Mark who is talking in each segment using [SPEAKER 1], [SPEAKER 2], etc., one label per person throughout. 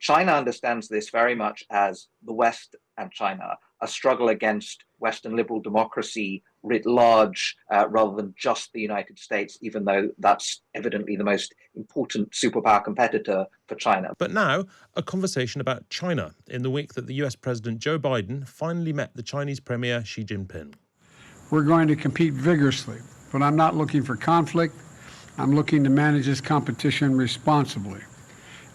[SPEAKER 1] China understands this very much as the West and China, a struggle against Western liberal democracy writ large, rather than just the United States, even though that's evidently the most important superpower competitor for China.
[SPEAKER 2] But now, a conversation about China in the week that the US President Joe Biden finally met the Chinese Premier Xi Jinping.
[SPEAKER 3] We're going to compete vigorously, but I'm not looking for conflict. I'm looking to manage this competition responsibly.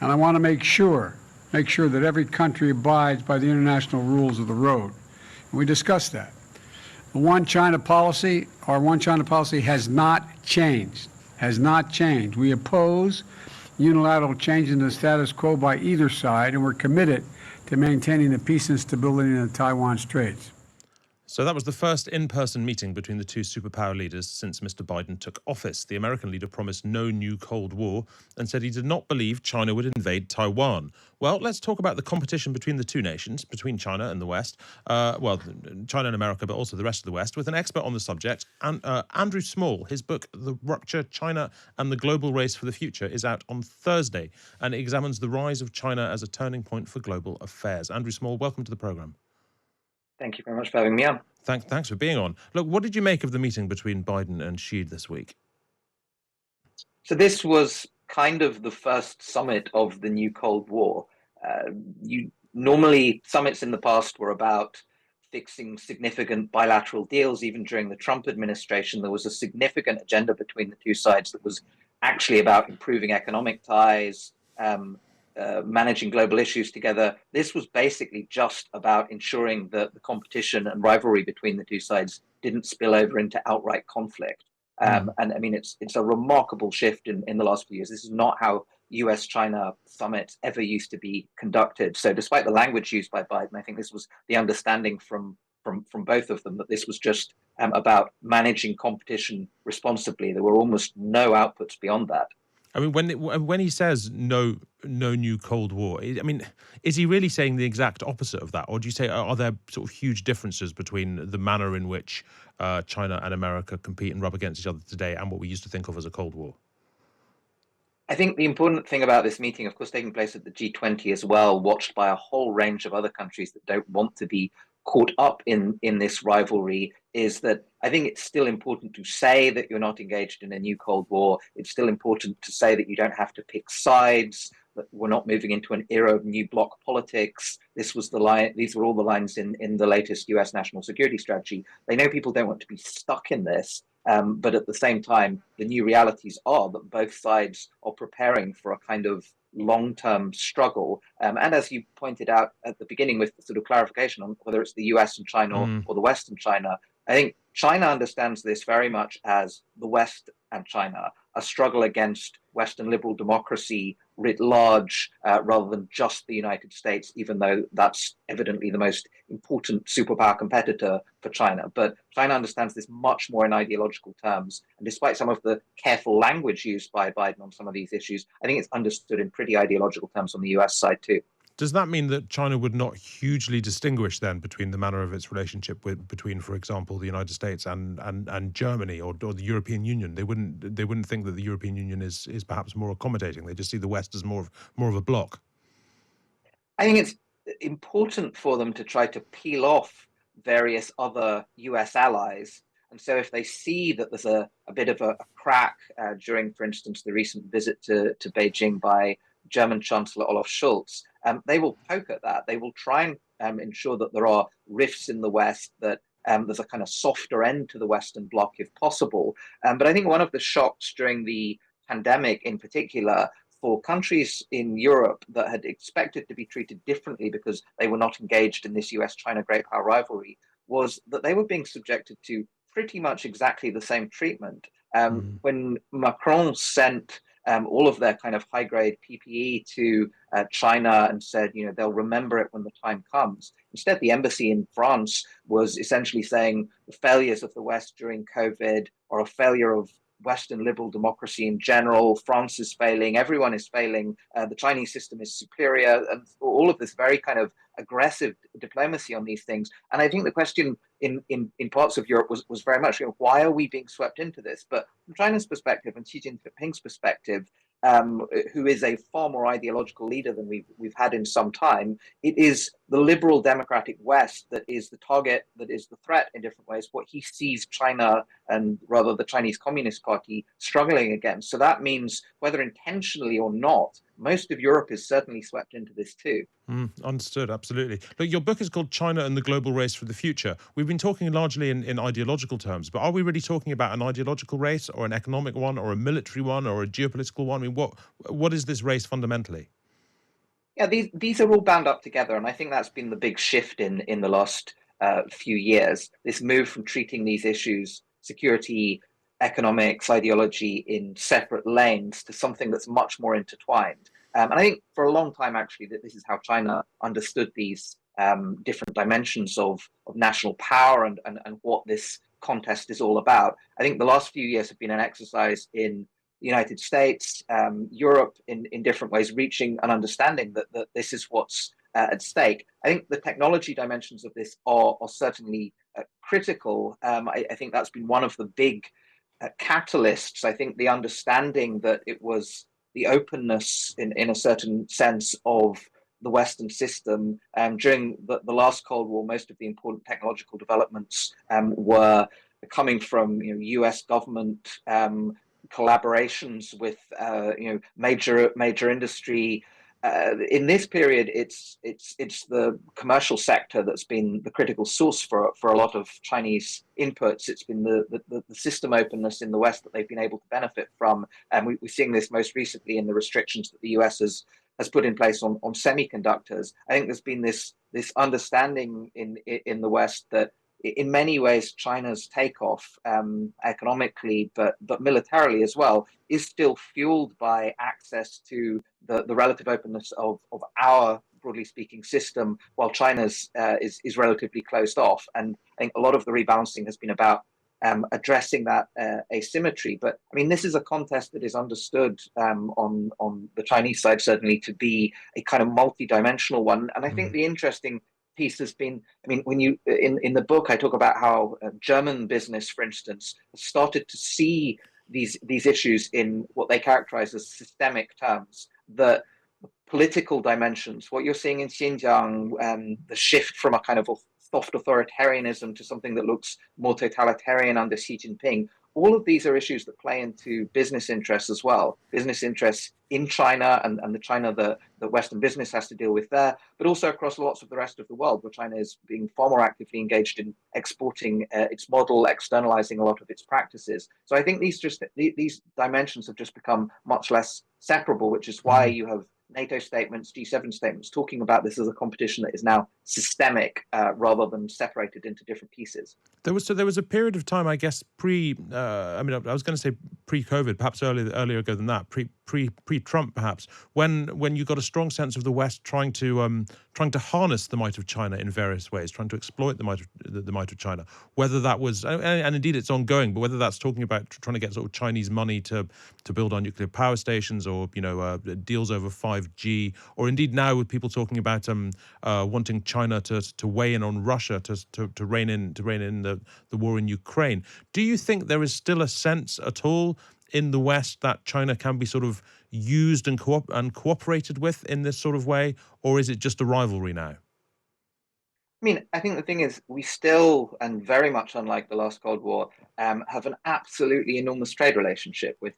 [SPEAKER 3] And I want to make sure that every country abides by the international rules of the road. And we discussed that. The One China policy, our One China policy has not changed, We oppose unilateral change in the status quo by either side, and we're committed to maintaining the peace and stability in the Taiwan Straits.
[SPEAKER 2] So that was the first in-person meeting between the two superpower leaders since Mr. Biden took office. The American leader promised no new Cold War and said he did not believe China would invade Taiwan. Well, let's talk about the competition between the two nations, between China and the West. China and America, but also the rest of the West, with an expert on the subject. And Andrew Small, his book, The Rupture, China and the Global Race for the Future, is out on Thursday and it examines the rise of China as a turning point for global affairs. Andrew Small, welcome to the programme.
[SPEAKER 1] Thank you very much for having me on.
[SPEAKER 2] Thanks for being on. Look, what did you make of the meeting between Biden and Xi this week?
[SPEAKER 1] So this was kind of the first summit of the new Cold War. Normally, summits in the past were about fixing significant bilateral deals. Even during the Trump administration, there was a significant agenda between the two sides that was actually about improving economic ties, managing global issues together. This was basically just about ensuring that the competition and rivalry between the two sides didn't spill over into outright conflict. And I mean, it's a remarkable shift in the last few years. This is not how US-China summits ever used to be conducted. So despite the language used by Biden, I think this was the understanding from both of them, that this was just about managing competition responsibly. There were almost no outputs beyond that.
[SPEAKER 2] I mean, when he says no new Cold War, I mean, is he really saying the exact opposite of that? Or do you say, are there sort of huge differences between the manner in which China and America compete and rub against each other today and what we used to think of as a Cold War?
[SPEAKER 1] I think the important thing about this meeting, of course, taking place at the G20 as well, watched by a whole range of other countries that don't want to be caught up in this rivalry, is that I think it's still important to say that you're not engaged in a new Cold War. It's still important to say that you don't have to pick sides, that we're not moving into an era of new bloc politics. This was the line, these were all the lines in the latest US national security strategy. They know people don't want to be stuck in this. But at the same time, the new realities are that both sides are preparing for a kind of long-term struggle. And as you pointed out at the beginning with the sort of clarification on whether it's the US and China or the West and China, I think China understands this very much as the West and China, a struggle against Western liberal democracy writ large, rather than just the United States, even though that's evidently the most important superpower competitor for China. But China understands this much more in ideological terms. And despite some of the careful language used by Biden on some of these issues, I think it's understood in pretty ideological terms on the US side too.
[SPEAKER 2] Does that mean that China would not hugely distinguish then between the manner of its relationship between, for example, the United States and Germany or the European Union? They wouldn't think that the European Union is perhaps more accommodating. They just see the West as more of a bloc.
[SPEAKER 1] I think it's important for them to try to peel off various other US allies. And so if they see that there's a bit of a crack during, for instance, the recent visit to Beijing by German Chancellor Olaf Scholz, they will poke at that. They will try and ensure that there are rifts in the West, that there's a kind of softer end to the Western bloc if possible. But I think one of the shocks during the pandemic in particular for countries in Europe that had expected to be treated differently because they were not engaged in this US-China great power rivalry was that they were being subjected to pretty much exactly the same treatment. When Macron sent all of their kind of high-grade PPE to China and said, you know, they'll remember it when the time comes. Instead, the embassy in France was essentially saying the failures of the West during COVID are a failure of Western liberal democracy in general. France is failing. Everyone is failing. The Chinese system is superior, and all of this very kind of aggressive diplomacy on these things. And I think the question in parts of Europe was very much, you know, why are we being swept into this? But from China's perspective and Xi Jinping's perspective, who is a far more ideological leader than we've had in some time. It is the liberal democratic West that is the target, that is the threat in different ways. What he sees China and rather the Chinese Communist Party struggling against. So that means whether intentionally or not, most of Europe is certainly swept into this too.
[SPEAKER 2] Understood, absolutely. Look, your book is called China and the Global Race for the Future. We've been talking largely in ideological terms, but are we really talking about an ideological race or an economic one or a military one or a geopolitical one? I mean, what is this race fundamentally?
[SPEAKER 1] Yeah, these are all bound up together, and I think that's been the big shift in the last few years. This move from treating these issues, security, economics, ideology, in separate lanes to something that's much more intertwined. And I think for a long time, actually, that this is how China understood these different dimensions of national power and what this contest is all about. I think the last few years have been an exercise in the United States, Europe, in different ways, reaching an understanding that this is what's at stake. I think the technology dimensions of this are certainly critical. I think that's been one of the big catalysts. I think the understanding that it was the openness in a certain sense of the Western system. During the last Cold War, most of the important technological developments were coming from US government collaborations with major industry. In this period, it's the commercial sector that's been the critical source for a lot of Chinese inputs. It's been the system openness in the West that they've been able to benefit from, and we're seeing this most recently in the restrictions that the US has put in place on semiconductors. I think there's been this understanding in the West that in many ways, China's takeoff economically, but militarily as well, is still fueled by access to the relative openness of our, broadly speaking, system, while China's is relatively closed off. And I think a lot of the rebalancing has been about addressing that asymmetry. But I mean, this is a contest that is understood on the Chinese side, certainly, to be a kind of multi-dimensional one. And I think the interesting piece has been, I mean, when you in the book I talk about how German business, for instance, started to see these issues in what they characterize as systemic terms. The political dimensions, what you're seeing in Xinjiang, the shift from a kind of soft authoritarianism to something that looks more totalitarian under Xi Jinping. All of these are issues that play into business interests as well. Business interests in China and the China that Western business has to deal with there, but also across lots of the rest of the world, where China is being far more actively engaged in exporting its model, externalizing a lot of its practices. So I think these dimensions have just become much less separable, which is why you have NATO statements, G7 statements, talking about this as a competition that is now systemic rather than separated into different pieces.
[SPEAKER 2] There was a period of time, I guess, I was going to say pre-COVID, perhaps earlier ago than that, pre-Trump, perhaps, when you got a strong sense of the West trying to harness the might of China in various ways, trying to exploit the might of China. Whether that was, and indeed it's ongoing, but whether that's talking about trying to get sort of Chinese money to build our nuclear power stations, or deals over 5G, or indeed now with people talking about wanting China to weigh in on Russia to rein in the war in Ukraine. Do you think there is still a sense at all in the West that China can be sort of used and cooperated with in this sort of way, or is it just a rivalry now?
[SPEAKER 1] I mean, I think the thing is, we still, and very much unlike the last Cold War, have an absolutely enormous trade relationship with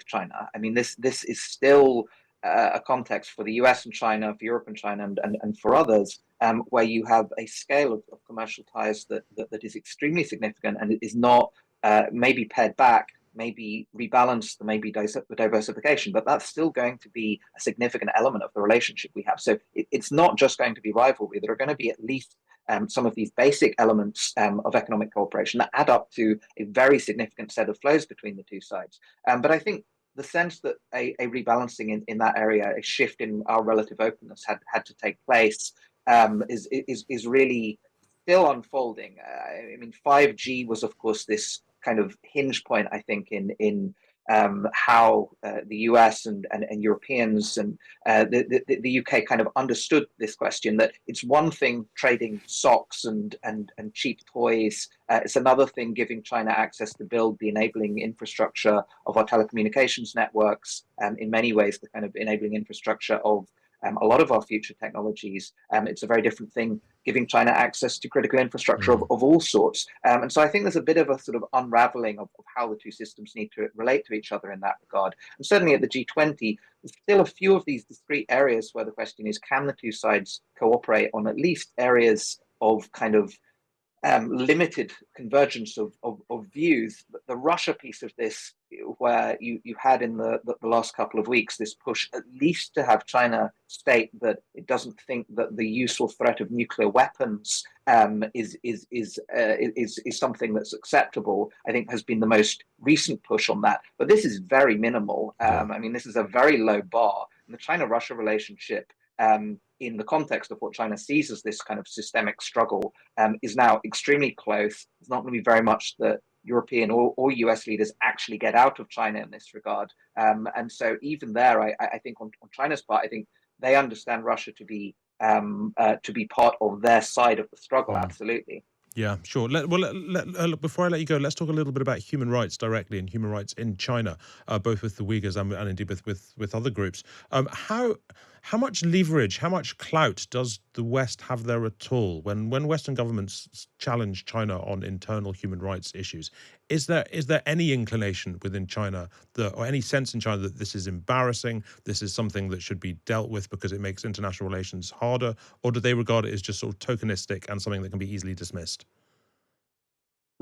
[SPEAKER 1] China. I mean, this is still a context for the US and China, for Europe and China, and for others, where you have a scale of commercial ties that is extremely significant, and it is not maybe pared back, maybe rebalanced, maybe diversification, but that's still going to be a significant element of the relationship we have. So it's not just going to be rivalry. There are going to be at least some of these basic elements of economic cooperation that add up to a very significant set of flows between the two sides. But I think the sense that a rebalancing in that area, a shift in our relative openness had to take place is really still unfolding. I mean, 5G was, of course, this kind of hinge point, I think, in how the US and Europeans and the UK kind of understood this question, that it's one thing trading socks and cheap toys. It's another thing giving China access to build the enabling infrastructure of our telecommunications networks, in many ways, the kind of enabling infrastructure of a lot of our future technologies. It's a very different thing giving China access to critical infrastructure of all sorts. And so I think there's a bit of a sort of unraveling of how the two systems need to relate to each other in that regard. And certainly at the G20, there's still a few of these discrete areas where the question is, can the two sides cooperate on at least areas of kind of limited convergence of views. The Russia piece of this, where you had in the last couple of weeks this push at least to have China state that it doesn't think that the use or threat of nuclear weapons is something that's acceptable, I think has been the most recent push on that. But this is very minimal. I mean, this is a very low bar. And the China-Russia relationship, in the context of what China sees as this kind of systemic struggle, is now extremely close. It's not going to be very much that European or US leaders actually get out of China in this regard. And so even there, I think on China's part, I think they understand Russia to be part of their side of the struggle, absolutely.
[SPEAKER 2] Yeah, sure. Before I let you go, let's talk a little bit about human rights directly and human rights in China, both with the Uyghurs and indeed with other groups. How much leverage, how much clout does the West have there at all when Western governments challenge China on internal human rights issues? Is there any inclination within China or any sense in China that this is embarrassing, this is something that should be dealt with because it makes international relations harder, or do they regard it as just sort of tokenistic and something that can be easily dismissed?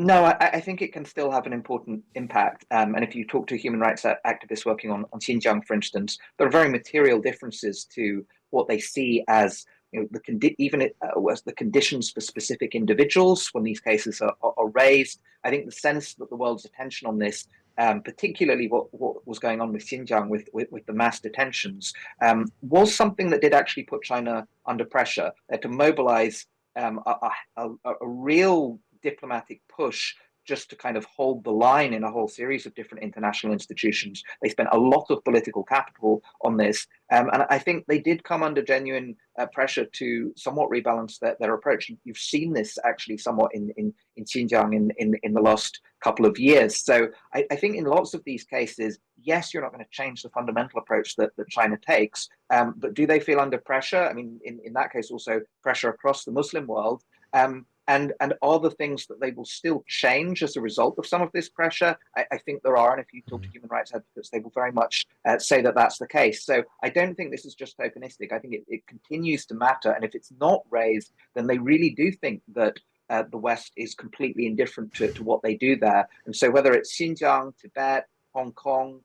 [SPEAKER 1] No, I think it can still have an important impact. And if you talk to human rights activists working on Xinjiang, for instance, there are very material differences to what they see as, you know, as the conditions for specific individuals when these cases are raised. I think the sense that the world's attention on this, particularly what was going on with Xinjiang with the mass detentions, was something that did actually put China under pressure to mobilize a real diplomatic push just to kind of hold the line in a whole series of different international institutions. They spent a lot of political capital on this. And I think they did come under genuine pressure to somewhat rebalance their approach. You've seen this actually somewhat in Xinjiang in the last couple of years. So I think in lots of these cases, yes, you're not going to change the fundamental approach that China takes, but do they feel under pressure? I mean, in that case, also pressure across the Muslim world. And are the things that they will still change as a result of some of this pressure? I think there are, and if you talk to human rights advocates, they will very much say that that's the case. So I don't think this is just tokenistic. I think it continues to matter, and if it's not raised, then they really do think that the West is completely indifferent to what they do there. And so whether it's Xinjiang, Tibet, Hong Kong,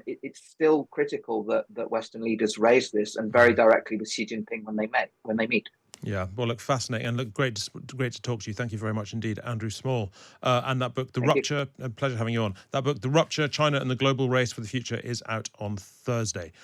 [SPEAKER 1] it's still critical that Western leaders raise this, and very directly with Xi Jinping when they meet.
[SPEAKER 2] Yeah, well, look, fascinating, and look, great to talk to you. Thank you very much indeed, Andrew Small. And that book, The Rupture, a pleasure having you on. That book, The Rupture, China and the Global Race for the Future, is out on Thursday.